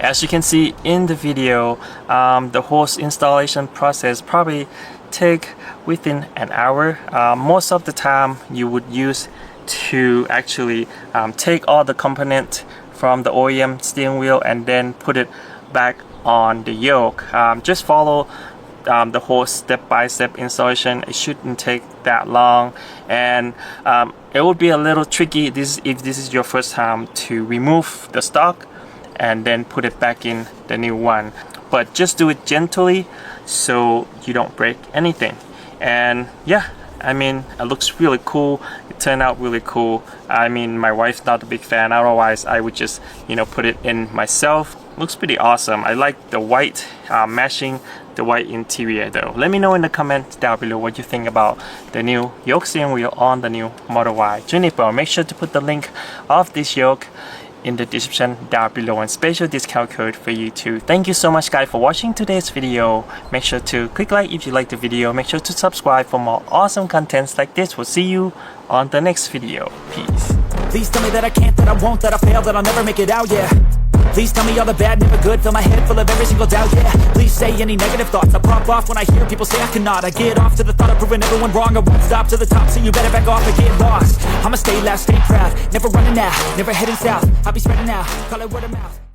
As you can see in the video, the hose installation process probably take within an hour. Most of the time you would use to actually take all the component from the OEM steering wheel and then put it back on the yoke. Just follow the whole step-by-step installation. It shouldn't take that long, and it would be a little tricky if this is your first time to remove the stock and then put it back in the new one. But just do it gently so you don't break anything. And yeah, I mean, it looks really cool. It turned out really cool. I mean, my wife's not a big fan, otherwise I would just, you know, put it in myself. Looks pretty awesome. I like the white matching the white interior though. Let me know in the comments down below what you think about the new yoke steering wheel on the new Model Y Juniper. Make sure to put the link of this yoke in the description down below and special discount code for you too. Thank you so much guys for watching today's video. Make sure to click like if you like the video. Make sure to subscribe for more awesome contents like this. We'll see you on the next video. Peace. Please tell me that I can't, that I won't, that I fail, that I'll never make it out, yeah. Please tell me all the bad, never good. Fill my head full of every single doubt, yeah. Please say any negative thoughts. I pop off when I hear people say I cannot. I get off to the thought of proving everyone wrong. I won't stop to the top, so you better back off and get lost. I'ma stay loud, stay proud, never running out, never heading south. I'll be spreading out, call it word of mouth.